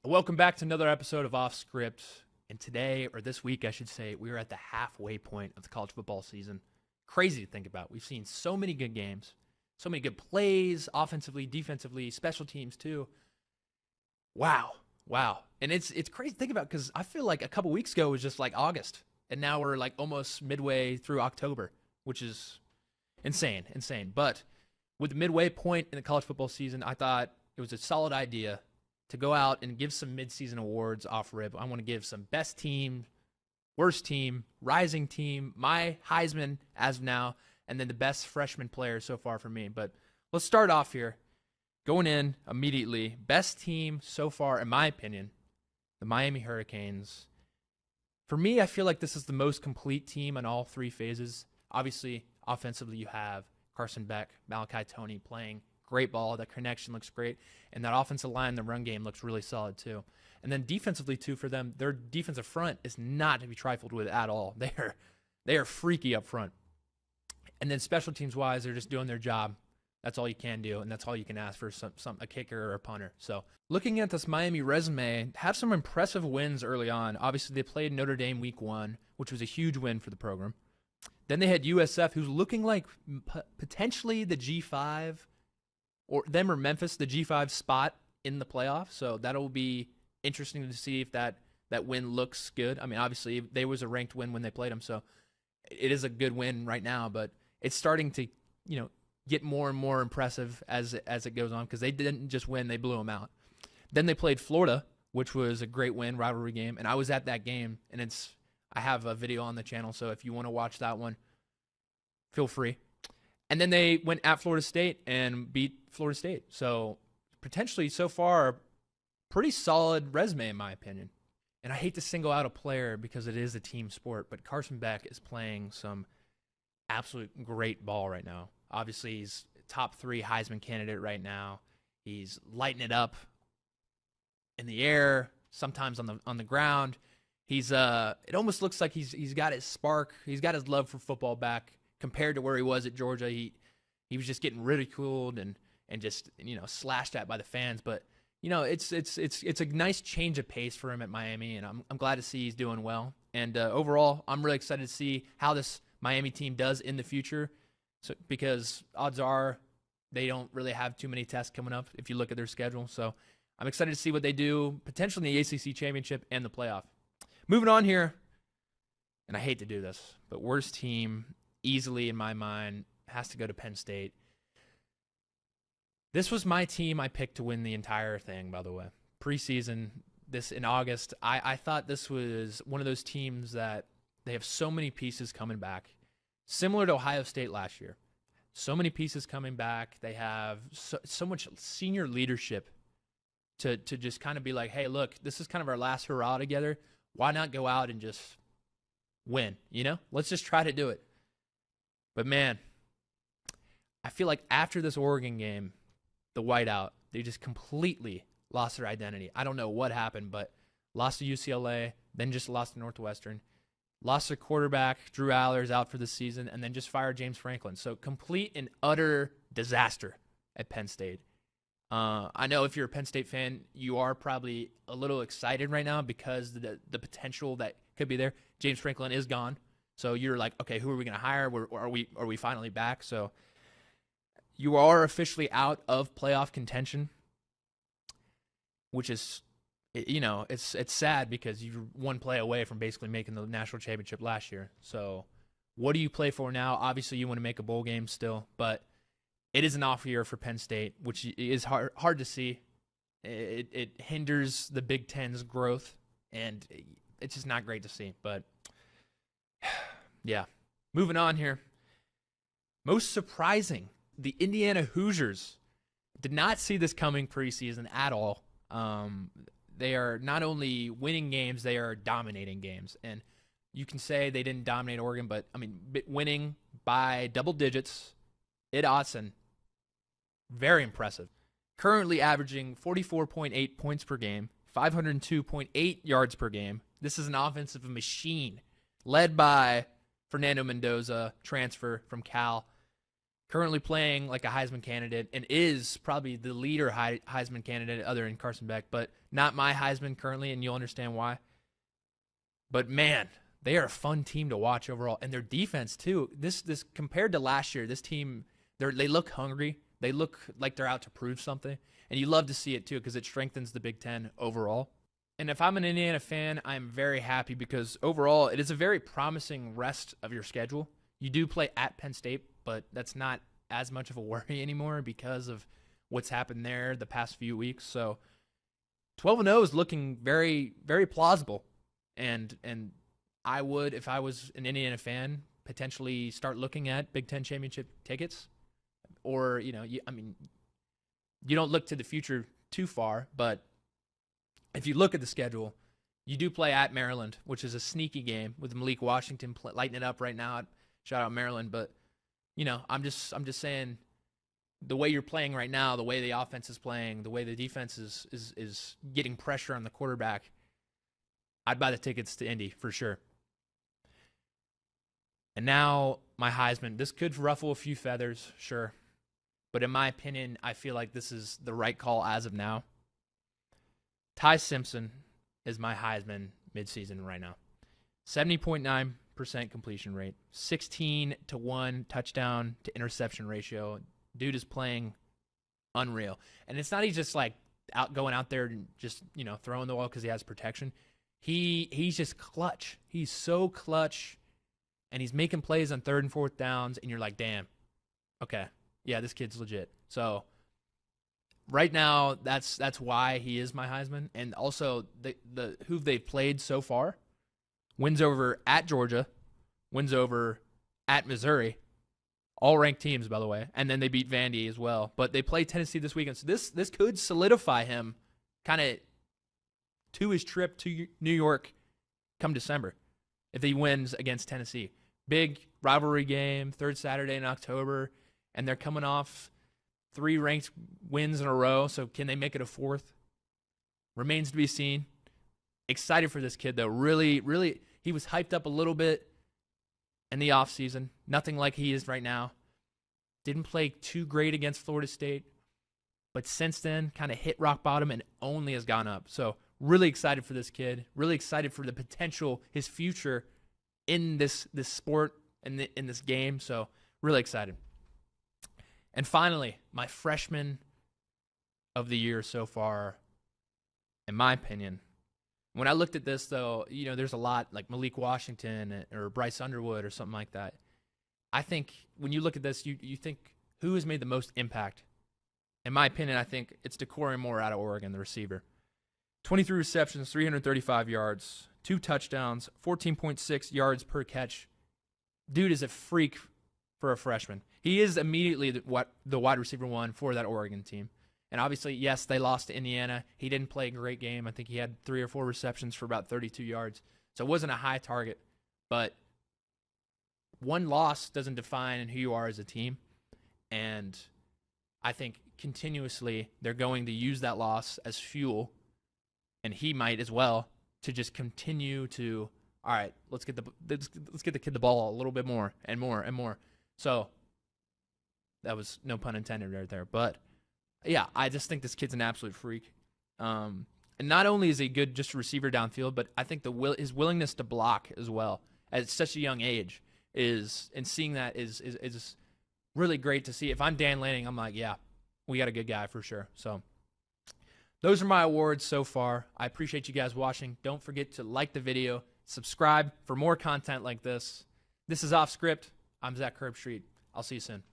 Welcome back to another episode of Off Script. And today, or this week, I should say, we are at the halfway point of the college football season. Crazy to think about. We've seen so many good games, so many good plays, offensively, defensively, special teams too. Wow. And it's crazy to think about because I feel like a couple weeks ago was just like August. And now we're like almost midway through October, which is insane. But with the midway point in the college football season, I thought it was a solid idea to go out and give some midseason awards off rip. I want to give some best team, worst team, rising team, my Heisman as of now, and then the best freshman player so far for me. But let's start off here. Going in immediately, best team so far, in my opinion, the Miami Hurricanes. For me, I feel like this is the most complete team on all three phases. Obviously, offensively, you have Carson Beck, Malachi Toney playing great ball. That connection looks great. And that offensive line, the run game looks really solid too. And then defensively too for them, their defensive front is not to be trifled with at all. They are freaky up front. And then special teams wise, they're just doing their job. That's all you can do, and that's all you can ask for a kicker or a punter. So looking at this Miami resume, have some impressive wins early on. Obviously, they played Notre Dame week 1, which was a huge win for the program. Then they had USF, who's looking like potentially the G5, or them or Memphis, the G5 spot in the playoff. So that'll be interesting to see if that win looks good. I mean, obviously, they was a ranked win when they played them, so it is a good win right now, but it's starting to, get more and more impressive as it goes on because they didn't just win, they blew them out. Then they played Florida, which was a great win, rivalry game, and I was at that game, and I have a video on the channel, so if you want to watch that one, feel free. And then they went at Florida State and beat Florida State. So potentially so far, pretty solid resume in my opinion. And I hate to single out a player because it is a team sport, but Carson Beck is playing some absolute great ball right now. Obviously, he's top 3 Heisman candidate right now. He's lighting it up in the air, sometimes on the ground. It almost looks like he's got his spark. He's got his love for football back compared to where he was at Georgia. He was just getting ridiculed and just slashed at by the fans. But it's a nice change of pace for him at Miami, and I'm glad to see he's doing well. And overall, I'm really excited to see how this Miami team does in the future. So, because odds are they don't really have too many tests coming up if you look at their schedule. So I'm excited to see what they do, potentially in the ACC Championship and the playoff. Moving on here, and I hate to do this, but worst team easily in my mind has to go to Penn State. This was my team I picked to win the entire thing, by the way. Preseason, this in August, I thought this was one of those teams that they have so many pieces coming back. Similar to Ohio State last year. So many pieces coming back. They have so much senior leadership to just kind of be like, hey, look, this is kind of our last hurrah together. Why not go out and just win, Let's just try to do it. But, man, I feel like after this Oregon game, the whiteout, they just completely lost their identity. I don't know what happened, but lost to UCLA, then just lost to Northwestern. Lost their quarterback, Drew Allers, out for the season, and then just fired James Franklin. So complete and utter disaster at Penn State. I know if you're a Penn State fan, you are probably a little excited right now because the potential that could be there. James Franklin is gone. So you're like, okay, who are we going to hire? Are we finally back? So you are officially out of playoff contention, which is, it's sad because you're one play away from basically making the national championship last year. So what do you play for now? Obviously, you want to make a bowl game still, but it is an off year for Penn State, which is hard to see. It hinders the Big Ten's growth, and it's just not great to see. But, yeah, moving on here. Most surprising, the Indiana Hoosiers did not see this coming preseason at all. They are not only winning games, they are dominating games. And you can say they didn't dominate Oregon, but, winning by double digits at Autzen, very impressive. Currently averaging 44.8 points per game, 502.8 yards per game. This is an offensive machine led by Fernando Mendoza, transfer from Cal. Currently playing like a Heisman candidate and is probably the leader Heisman candidate other than Carson Beck, but Not my Heisman currently, and you'll understand why. But man, they are a fun team to watch overall, and their defense too. This compared to last year, this team they look hungry. They look like they're out to prove something, and you love to see it too because it strengthens the Big Ten overall. And if I'm an Indiana fan, I'm very happy because overall it is a very promising rest of your schedule. You do play at Penn State, but that's not as much of a worry anymore because of what's happened there the past few weeks. So 12-0 is looking very, very plausible. And I would, if I was an Indiana fan, potentially start looking at Big Ten championship tickets. Or, you don't look to the future too far, but if you look at the schedule, you do play at Maryland, which is a sneaky game with Malik Washington lighting it up right now. Shout out Maryland, but I'm just saying the way you're playing right now, the way the offense is playing, the way the defense is getting pressure on the quarterback, I'd buy the tickets to Indy for sure. And now my Heisman. This could ruffle a few feathers, sure. But in my opinion, I feel like this is the right call as of now. Ty Simpson is my Heisman midseason right now. 70.9% completion rate, 16-1 touchdown to interception ratio. Dude is playing unreal. And it's not he's just like going out there and just, throwing the ball because he has protection. He's just clutch. He's so clutch. And he's making plays on 3rd and 4th downs, and you're like, damn, okay, yeah, this kid's legit. So right now, that's why he is my Heisman. And also, the who they've played so far, wins over at Georgia, wins over at Missouri, all ranked teams, by the way, and then they beat Vandy as well. But they play Tennessee this weekend, so this could solidify him kind of to his trip to New York come December if he wins against Tennessee. Big rivalry game, 3rd Saturday in October, and they're coming off 3 ranked wins in a row, so can they make it a 4th? Remains to be seen. Excited for this kid, though. Really, really, he was hyped up a little bit in the offseason. Nothing like he is right now. Didn't play too great against Florida State, but since then, kind of hit rock bottom and only has gone up. So really excited for this kid. Really excited for the potential, his future in this sport, in this game. So really excited. And finally, my freshman of the year so far, in my opinion. When I looked at this, though, there's a lot like Malik Washington or Bryce Underwood or something like that. I think when you look at this, you think who has made the most impact? In my opinion, I think it's Decory Moore out of Oregon, the receiver. 23 receptions, 335 yards, 2 touchdowns, 14.6 yards per catch. Dude is a freak for a freshman. He is immediately the wide receiver 1 for that Oregon team. And obviously, yes, they lost to Indiana. He didn't play a great game. I think he had 3 or 4 receptions for about 32 yards. So it wasn't a high target. But one loss doesn't define who you are as a team. And I think continuously they're going to use that loss as fuel, and he might as well, to just continue to, all right, let's get the kid the ball a little bit more and more and more. So that was no pun intended right there. But yeah, I just think this kid's an absolute freak. And not only is he good just a receiver downfield, but I think his willingness to block as well at such a young age is really great to see. If I'm Dan Lanning, I'm like, yeah, we got a good guy for sure. So those are my awards so far. I appreciate you guys watching. Don't forget to like the video, subscribe for more content like this. This is Off Script. I'm Zak Herbstreit. I'll see you soon.